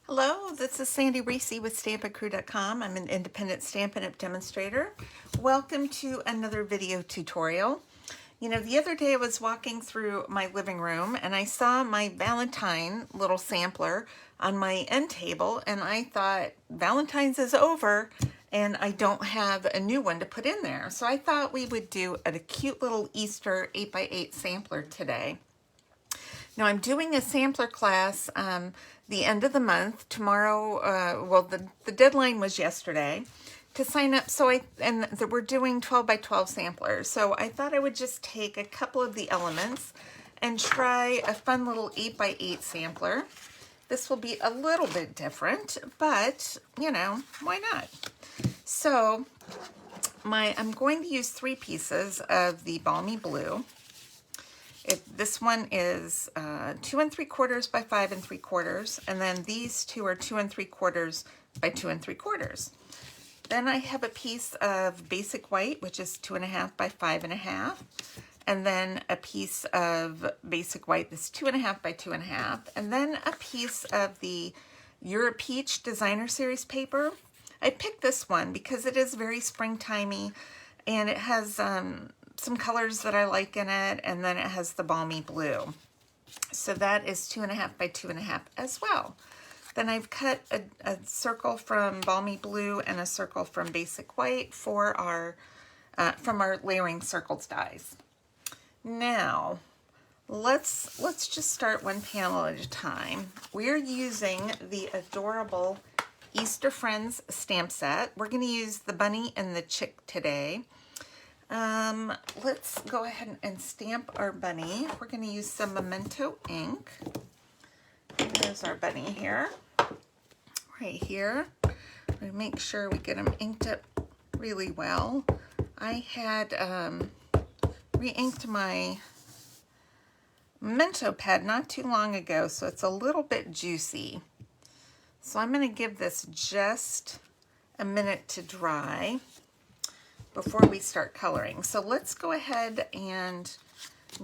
Hello, this is Sandy Reese with StampinCrew.com. I'm an independent Stampin' Up! Demonstrator. Welcome to another video tutorial. You know, the other day I was walking through my living room and I saw my Valentine little sampler on my end table, and I thought Valentine's is over and I don't have a new one to put in there. So I thought we would do a cute little Easter 8x8 sampler today. Now I'm doing a sampler class the end of the month, tomorrow. Well, the deadline was yesterday to sign up. So we're doing 12 by 12 samplers. So I thought I would just take a couple of the elements and try a fun little 8x8 sampler. This will be a little bit different, but you know, why not? So I'm going to use 3 pieces of the Balmy Blue. This one is 2 3/4 by 5 3/4, and then these two are 2 3/4 by 2 3/4. Then I have a piece of basic white, which is 2 1/2 by 5 1/2, and then a piece of basic white that's 2 1/2 by 2 1/2, and then a piece of the Europeach Designer Series paper. I picked this one because it is very springtimey, and it has some colors that I like in it, and then it has the Balmy Blue. So that is 2 1/2 by 2 1/2 as well. Then I've cut a circle from Balmy Blue and a circle from Basic White for from our layering circles dies. Now let's just start one panel at a time. We're using the adorable Easter Friends stamp set. We're going to use the bunny and the chick today. Let's go ahead and stamp our bunny. We're going to use some Memento ink. There's our bunny here, right here. We make sure we get them inked up really well. I had re-inked my Memento pad not too long ago, so it's a little bit juicy. So I'm going to give this just a minute to dry before we start coloring. So let's go ahead and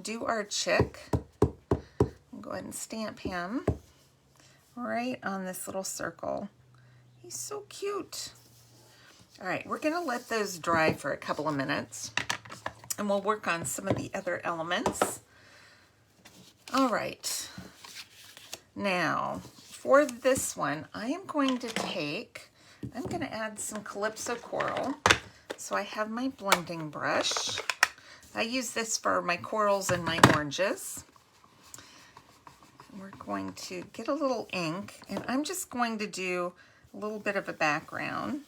do our chick. Go ahead and stamp him right on this little circle. He's so cute. All right, we're gonna let those dry for a couple of minutes and we'll work on some of the other elements. All right, now for this one, I'm gonna add some Calypso Coral. So I have my blending brush. I use this for my corals and my oranges. We're going to get a little ink, and I'm just going to do a little bit of a background.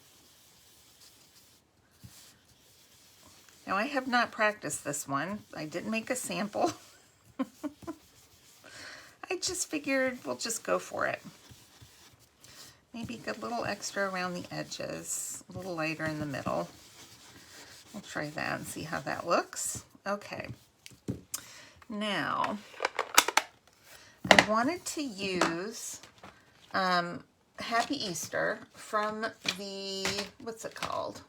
Now I have not practiced this one. I didn't make a sample. I just figured we'll just go for it. Maybe get a little extra around the edges, a little lighter in the middle. We'll try that and see how that looks. Okay. Now, I wanted to use Happy Easter from the, what's it called?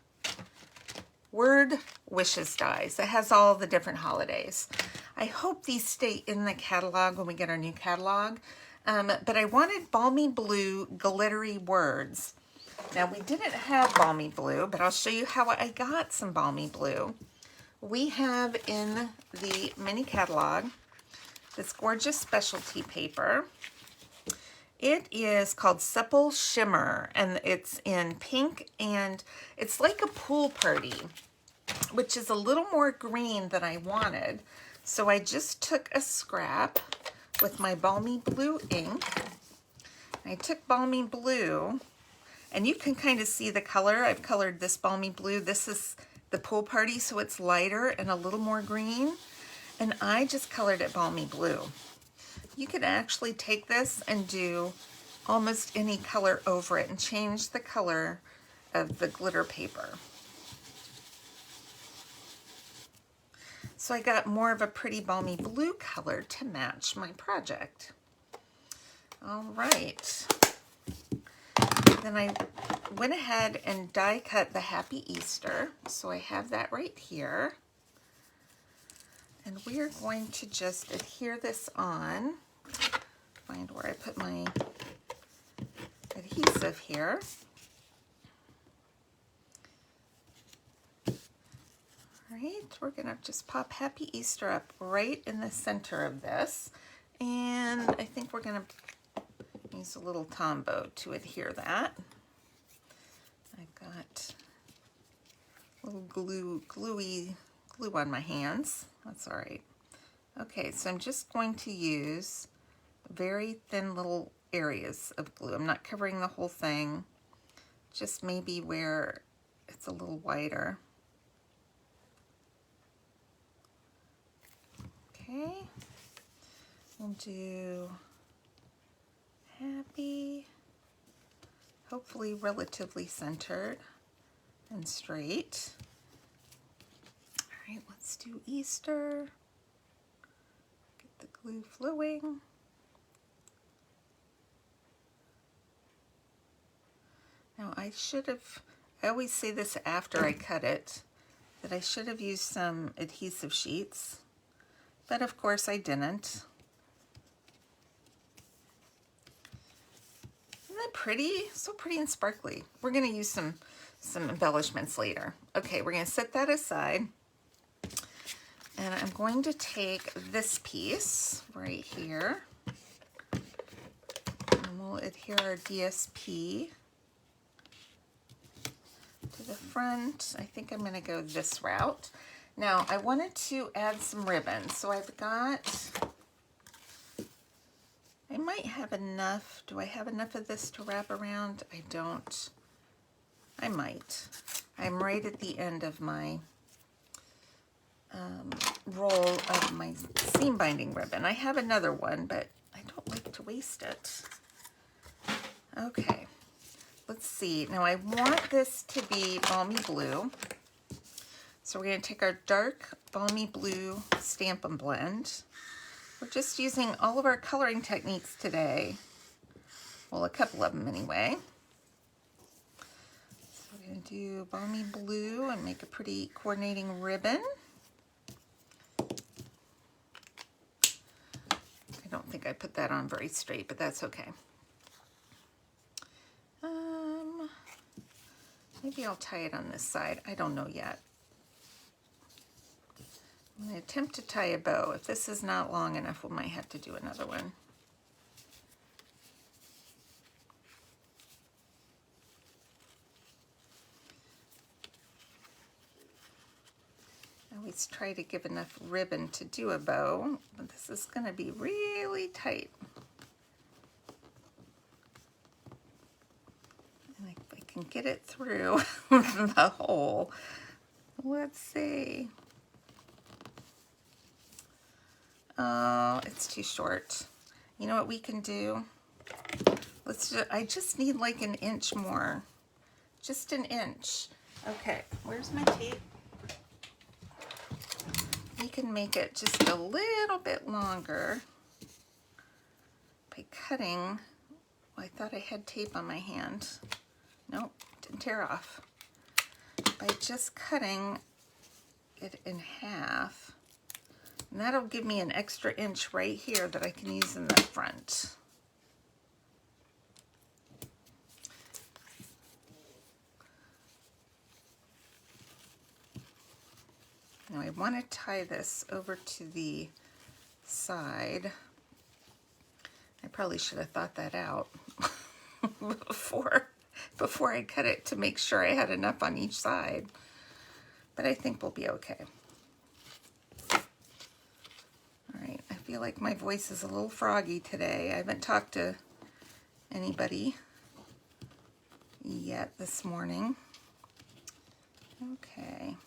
Word Wishes dies. It has all the different holidays. I hope these stay in the catalog when we get our new catalog. But I wanted Balmy Blue glittery words. Now, we didn't have Balmy Blue, but I'll show you how I got some Balmy Blue. We have in the mini catalog this gorgeous specialty paper. It is called Supple Shimmer, and it's in pink, and it's like a pool party, which is a little more green than I wanted. So I just took a scrap with my Balmy Blue ink. I took Balmy Blue, and you can kind of see the color. I've colored this Balmy Blue. This is the pool party, so it's lighter and a little more green. And I just colored it Balmy Blue. You could actually take this and do almost any color over it and change the color of the glitter paper. So I got more of a pretty Balmy Blue color to match my project. All right. Then I went ahead and die cut the Happy Easter. So I have that right here. And we are going to just adhere this on. Find where I put my adhesive here. All right, we're gonna just pop Happy Easter up right in the center of this. And I think we're gonna use a little Tombow to adhere that. I've got a little glue on my hands. That's all right. Okay, so I'm just going to use very thin little areas of glue. I'm not covering the whole thing, just maybe where it's a little wider. Okay, we'll do Happy, hopefully relatively centered and straight. All right, let's do Easter. Get the glue flowing. Now I always say this after I cut it, that I should have used some adhesive sheets, but of course I didn't. Isn't that pretty? So pretty and sparkly. We're gonna use some embellishments later. Okay, we're gonna set that aside. And I'm going to take this piece right here, and we'll adhere our DSP to the front. I think I'm gonna go this route. Now, I wanted to add some ribbon, so I've got, I might have enough. Do I have enough of this to wrap around? I don't. I might. I'm right at the end of my roll of my seam binding ribbon. I have another one, but I don't like to waste it. Okay, let's see. Now I want this to be balmy blue. So we're going to take our dark balmy blue Stampin' Blend. We're just using all of our coloring techniques today. Well, a couple of them anyway. So we're going to do balmy blue and make a pretty coordinating ribbon. I don't think I put that on very straight, but that's okay. Maybe I'll tie it on this side. I don't know yet. I'm going to attempt to tie a bow. If this is not long enough, we might have to do another one. I always try to give enough ribbon to do a bow, but this is going to be really tight. And if I can get it through the hole. Let's see. Oh, it's too short. You know what we can do? I just need like an inch more. Just an inch. Okay, where's my tape? We can make it just a little bit longer by cutting. Well, I thought I had tape on my hand. Nope, didn't tear off. By just cutting it in half. And that'll give me an extra inch right here that I can use in the front. Now I want to tie this over to the side. I probably should have thought that out before I cut it to make sure I had enough on each side. But I think we'll be okay. Alright, I feel like my voice is a little froggy today. I haven't talked to anybody yet this morning. Okay.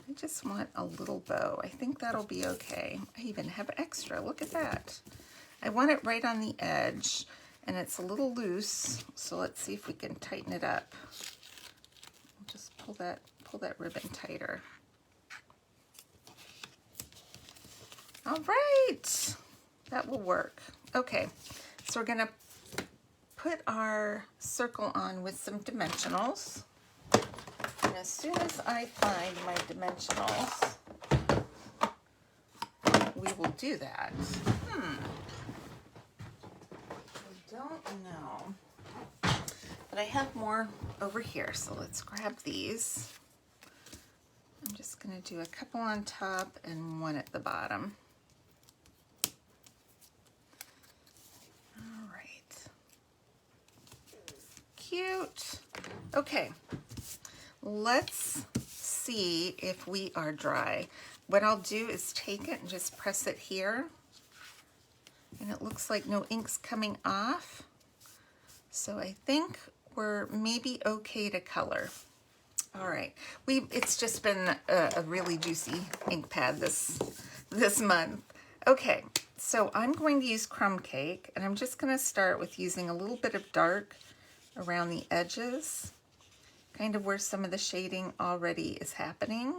I just want a little bow. I think that'll be okay. I even have extra. Look at that. I want it right on the edge, and it's a little loose, so let's see if we can tighten it up. Just pull that ribbon tighter. All right, that will work. Okay, so we're gonna put our circle on with some dimensionals. And as soon as I find my dimensionals, we will do that. I don't know. But I have more over here, so let's grab these. I'm just going to do a couple on top and one at the bottom. All right. Cute. Okay, let's see if we are dry. What I'll do is take it and just press it here. And it looks like no ink's coming off. So I think we're maybe okay to color. All right, it's just been a really juicy ink pad this month. Okay, so I'm going to use Crumb Cake, and I'm just going to start with using a little bit of dark around the edges, kind of where some of the shading already is happening.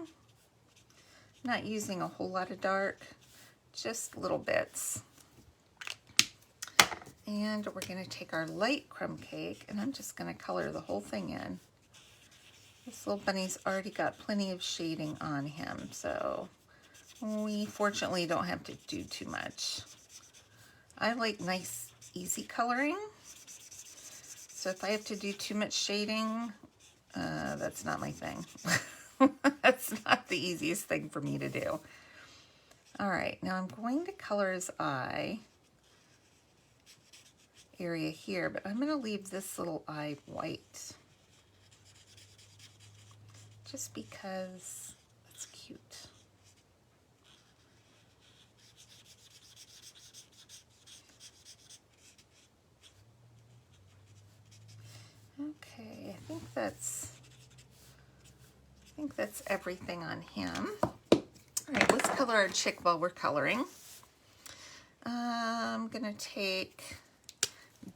Not using a whole lot of dark, just little bits. And we're going to take our light Crumb Cake, and I'm just going to color the whole thing in. This little bunny's already got plenty of shading on him, so we fortunately don't have to do too much. I like nice, easy coloring. So if I have to do too much shading, that's not my thing. That's not the easiest thing for me to do. All right, now I'm going to color his eye area here, but I'm going to leave this little eye white. Just because it's cute. Okay, I think that's everything on him. All right, let's color our chick while we're coloring. I'm gonna take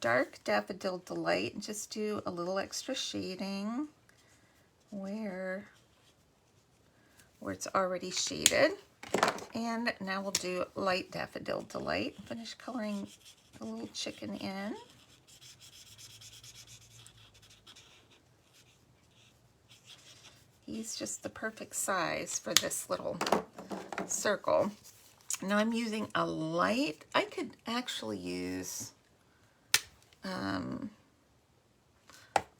Dark Daffodil Delight and just do a little extra shading where it's already shaded. And now we'll do Light Daffodil Delight. Finish coloring the little chicken in. He's just the perfect size for this little circle. Now I'm using a light. I could actually use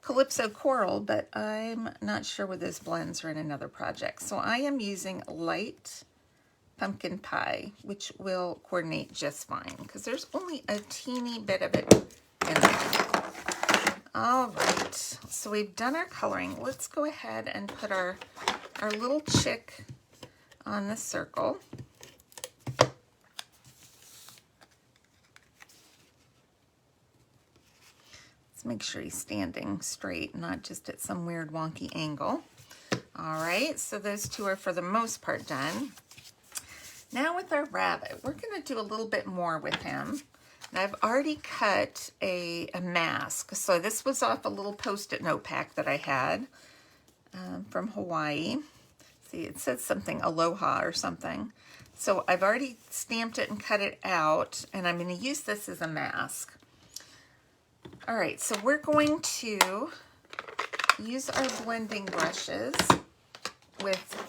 Calypso Coral, but I'm not sure where those blends are in another project. So I am using Light Pumpkin Pie, which will coordinate just fine because there's only a teeny bit of it in there. All right, so we've done our coloring. Let's go ahead and put our little chick on the circle. Let's make sure he's standing straight, not just at some weird wonky angle. All right, so those two are for the most part done. Now with our rabbit, we're gonna do a little bit more with him. And I've already cut a mask. So this was off a little Post-it note pack that I had from Hawaii. See, it says something Aloha or something. So I've already stamped it and cut it out, and I'm gonna use this as a mask. All right, so we're going to use our blending brushes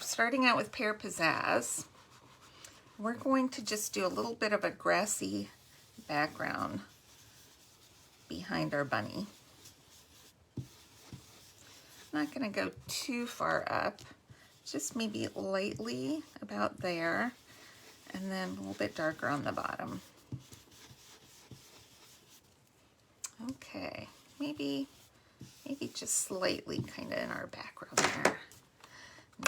starting out with Pear Pizzazz. We're going to just do a little bit of a grassy background behind our bunny. Not going to go too far up, just maybe lightly about there, and then a little bit darker on the bottom. Okay, maybe just slightly kind of in our background there.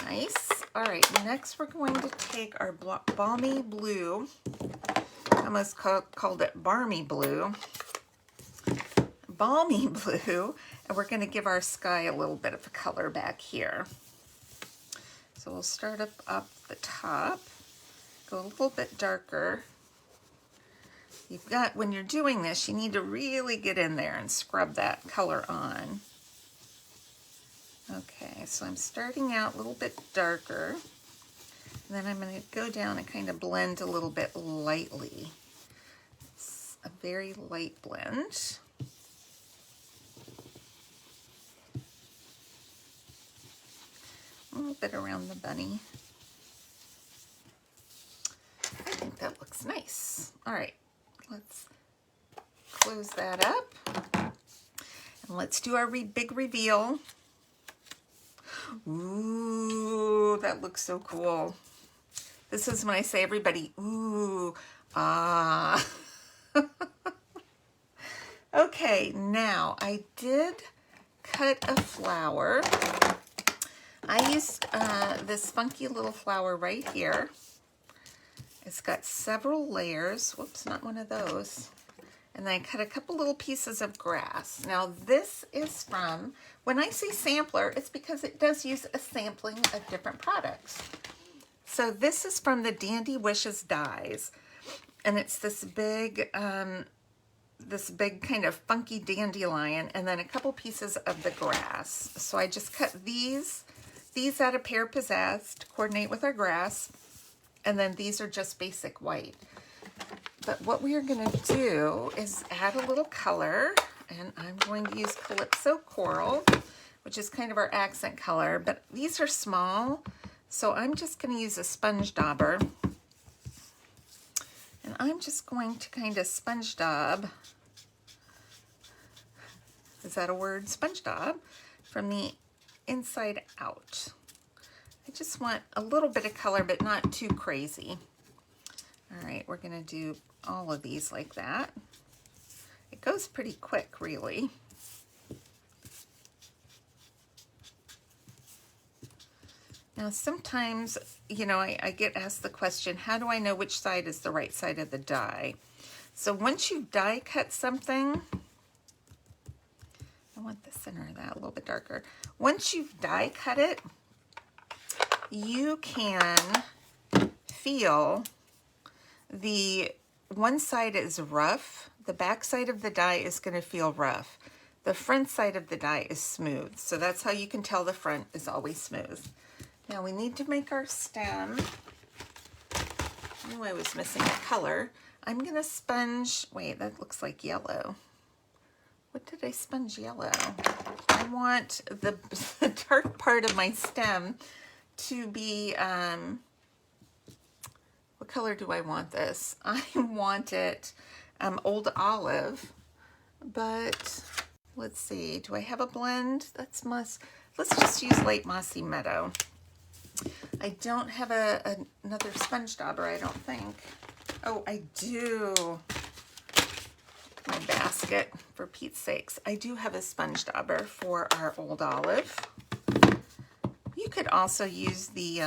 Nice. All right, next we're going to take our Balmy Blue. I almost called it Barmy Blue. Balmy Blue, and we're going to give our sky a little bit of a color back here. So we'll start up the top, go a little bit darker. When you're doing this, you need to really get in there and scrub that color on. Okay, so I'm starting out a little bit darker. And then I'm going to go down and kind of blend a little bit lightly. It's a very light blend. A little bit around the bunny. I think that looks nice. All right, let's close that up. And let's do our big reveal. Ooh, that looks so cool. This is when I say everybody, ooh, ah. Okay, now I did cut a flower. I used this funky little flower right here. It's got several layers. Whoops, not one of those. And then I cut a couple little pieces of grass. Now this is from, when I say sampler, it's because it does use a sampling of different products. So this is from the Dandy Wishes dies. And it's this big kind of funky dandelion, and then a couple pieces of the grass. So I just cut these out of Pear Pizzazz to coordinate with our grass, and then these are just basic white. But what we are going to do is add a little color, and I'm going to use Calypso Coral, which is kind of our accent color, but these are small, so I'm just going to use a sponge dauber. And I'm just going to kind of sponge daub, is that a word? Sponge daub, from the inside out. I just want a little bit of color, but not too crazy. All right, we're gonna do all of these like that. It goes pretty quick, really. Now, sometimes, you know, I get asked the question, how do I know which side is the right side of the die? So once you die cut something, I want the center of that a little bit darker. Once you've die cut it, you can feel the one side is rough. The back side of the die is going to feel rough. The front side of the die is smooth. So that's how you can tell the front is always smooth. Now we need to make our stem. I knew I was missing a color. I'm going to sponge, wait, that looks like yellow. What did I sponge yellow? I want the dark part of my stem to be, what color do I want this? I want it Old Olive, but let's see, do I have a blend? Let's just use Light Mossy Meadow. I don't have another sponge dauber, I don't think. Oh, I do. My basket, for Pete's sakes. I do have a sponge dauber for our Old Olive. You could also use the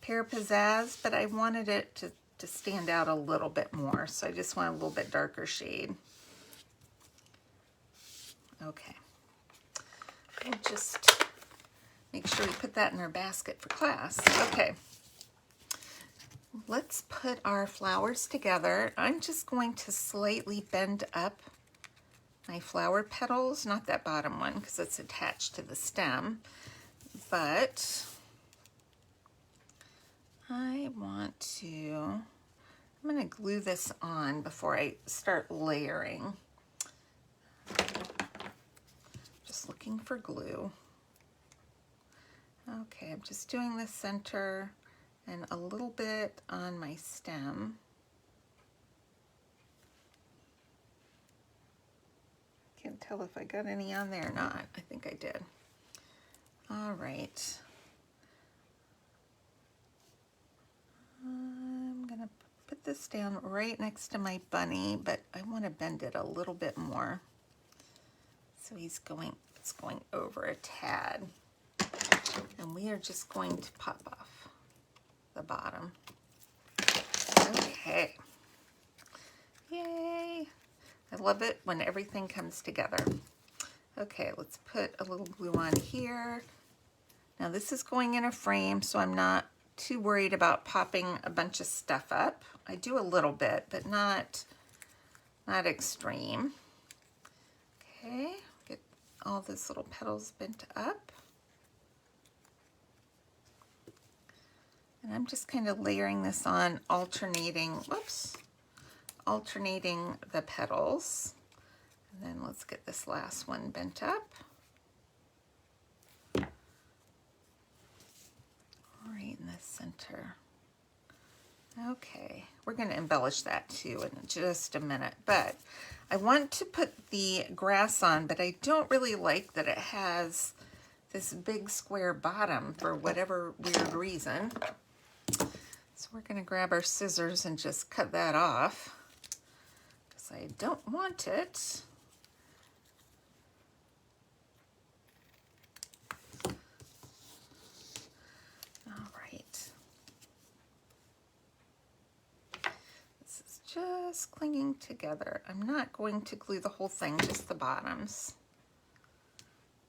Pear Pizzazz, but I wanted it to stand out a little bit more, so I just want a little bit darker shade. Okay. I'll just make sure we put that in our basket for class. Okay. Let's put our flowers together. I'm just going to slightly bend up my flower petals, not that bottom one because it's attached to the stem, but I'm going to glue this on before I start layering. Just looking for glue. Okay, I'm just doing the center and a little bit on my stem. Can't tell if I got any on there or not. I think I did. All right. I'm gonna put this down right next to my bunny, but I want to bend it a little bit more. So it's going over a tad. And we are just going to pop off the bottom. Okay. Yay. I love it when everything comes together. Okay, let's put a little glue on here. Now this is going in a frame, so I'm not too worried about popping a bunch of stuff up. I do a little bit, but not extreme. Okay, get all those little petals bent up. And I'm just kind of layering this on, alternating the petals. And then let's get this last one bent up. Right in the center. Okay, we're going to embellish that too in just a minute, but I want to put the grass on, but I don't really like that it has this big square bottom for whatever weird reason. So we're going to grab our scissors and just cut that off because I don't want it. All right. This is just clinging together. I'm not going to glue the whole thing, just the bottoms.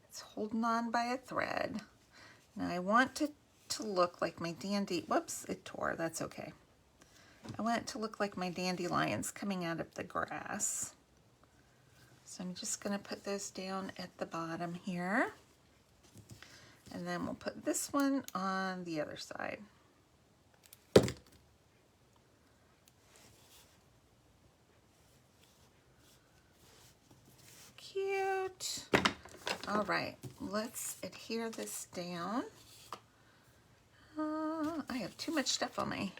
It's holding on by a thread. Now I want it to look like my whoops, it tore, that's okay. I want it to look like my dandelions coming out of the grass. So I'm just gonna put those down at the bottom here. And then we'll put this one on the other side. Cute. All right, let's adhere this down. I have too much stuff on my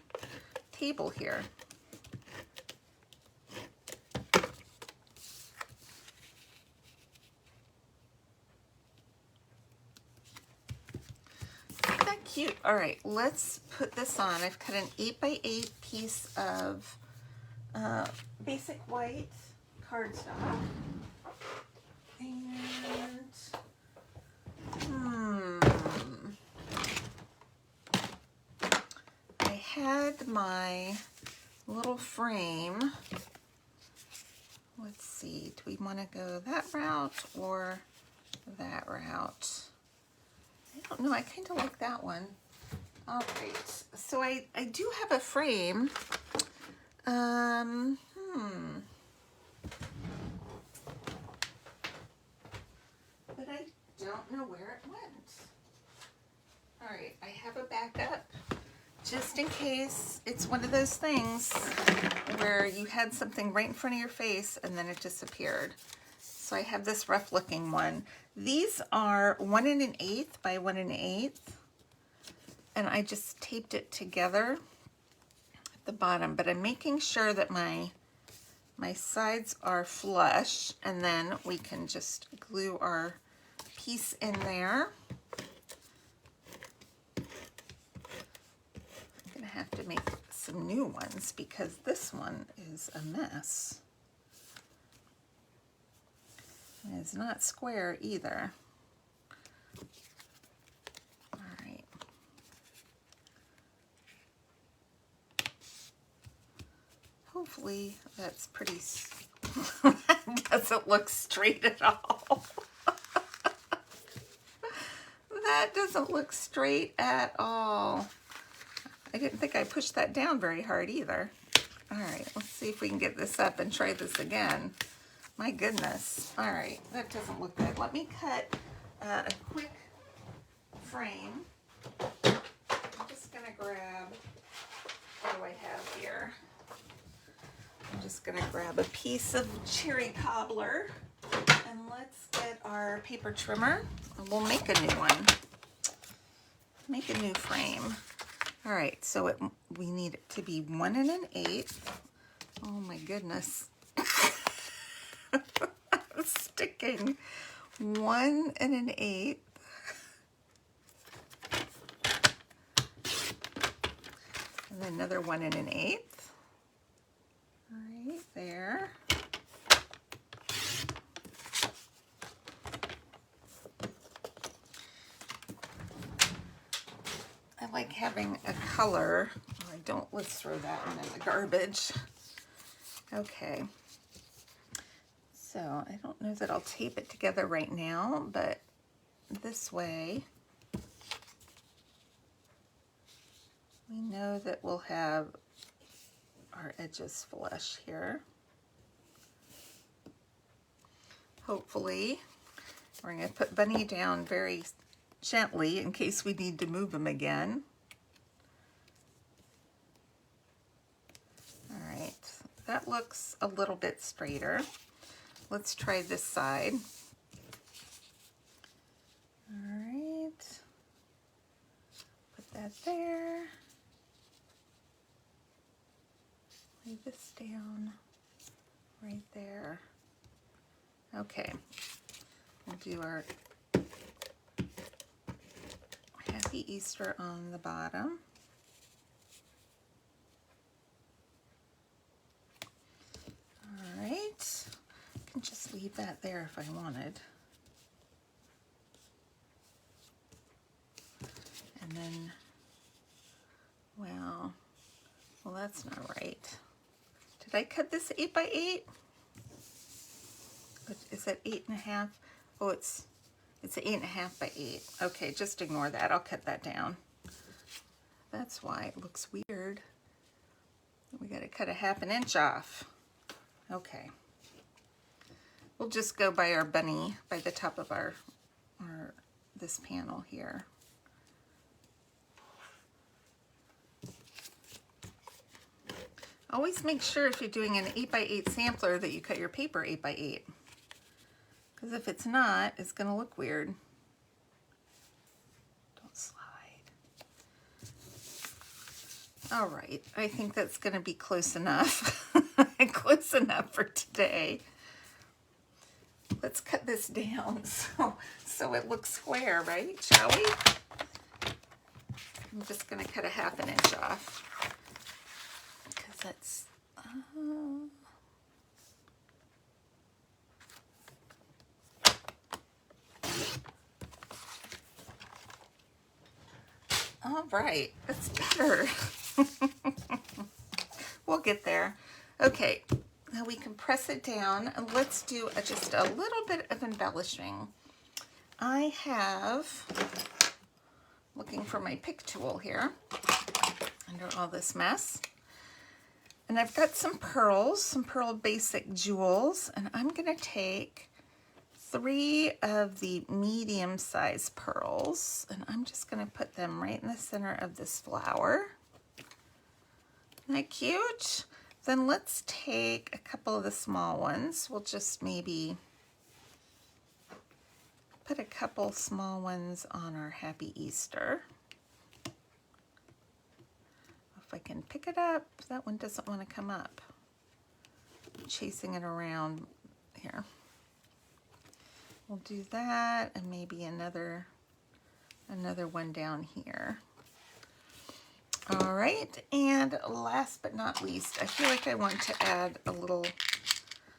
table here. Isn't that cute? All right, let's put this on. I've cut an 8x8 piece of basic white cardstock. And I had my little frame. Let's see, do we want to go that route or that route? I don't know, I kind of like that one. All right, so I do have a frame. But I don't know where it went. All right, I have a backup just in case it's one of those things where you had something right in front of your face and then it disappeared. So I have this rough looking one. These are 1 1/8 by 1 1/8, and I just taped it together at the bottom, but I'm making sure that my sides are flush, and then we can just glue our piece in there. I'm gonna have to make some new ones because this one is a mess. And it's not square either. All right. Hopefully that's pretty, that doesn't look straight at all. That doesn't look straight at all. I didn't think I pushed that down very hard either. All right, let's see if we can get this up and try this again. My goodness. All right, that doesn't look good. Let me cut a quick frame. I'm just gonna grab, what do I have here? I'm just gonna grab a piece of cherry cobbler, and let's get our paper trimmer, and we'll make a new one. Make a new frame. All right, so we need it to be 1 1/8. Oh my goodness. Sticking 1 1/8. And then another 1 1/8. Right there. I like having a color. Oh, I don't, let's throw that one in the garbage. Okay. So I don't know that I'll tape it together right now, but this way we know that we'll have our edges flush here. Hopefully. We're going to put Bunny down very gently in case we need to move him again. All right, that looks a little bit straighter. Let's try this side. All right, put that there. lay this down right there. Okay, we'll do our Happy Easter on the bottom. All right, I can just leave that there if I wanted. And then, well, that's not right. Did I cut this 8 by 8? Is that 8.5? Oh, it's 8.5 by 8. Okay, just ignore that. I'll cut that down. That's why it looks weird. We got to cut a 1/2 inch off. Okay. We'll just go by our bunny, by the top of our this panel here. Always make sure if you're doing an 8 by 8 sampler that you cut your paper 8 by 8. Because if it's not, it's going to look weird. Don't slide. All right, I think that's going to be close enough. Close enough for today. Let's cut this down so it looks square, right? Shall we? I'm just going to cut a 1/2 inch off. Because that's... all right, that's better. We'll get there. Okay, now we can press it down and let's do just a little bit of embellishing. I have, looking for my pick tool here under all this mess. And I've got some pearls, some Pearl Basic jewels, and I'm gonna take 3 of the medium-sized pearls, and I'm just going to put them right in the center of this flower. Isn't that cute? Then let's take a couple of the small ones. We'll just maybe put a couple small ones on our Happy Easter. If I can pick it up, that one doesn't want to come up. I'm chasing it around here. We'll do that, and maybe another one down here. All right, and last but not least, I feel like I want to add a little,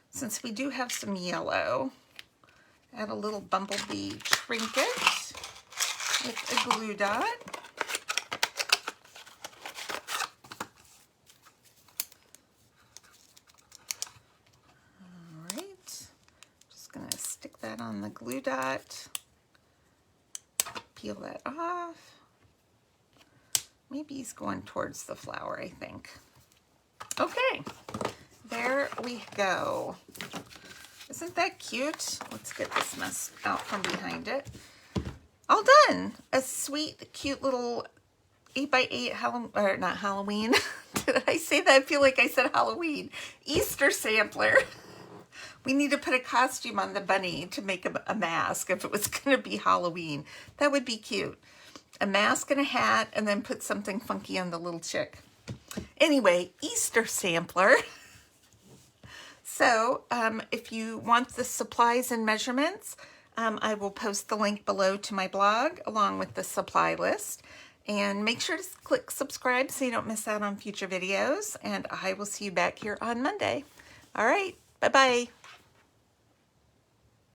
since we do have some yellow, add a little bumblebee trinket with a glue dot. That on the glue dot, peel that off. Maybe he's going towards the flower, I think. Okay, there we go. Isn't that cute? Let's get this mess out from behind it. All done. A sweet, cute little 8 by 8 or not Halloween. Did I say that? I feel like I said Halloween. Easter sampler. We need to put a costume on the bunny to make a mask if it was going to be Halloween. That would be cute. A mask and a hat, and then put something funky on the little chick. Anyway, Easter sampler. So if you want the supplies and measurements, I will post the link below to my blog along with the supply list. And make sure to click subscribe so you don't miss out on future videos. And I will see you back here on Monday. All right, bye-bye.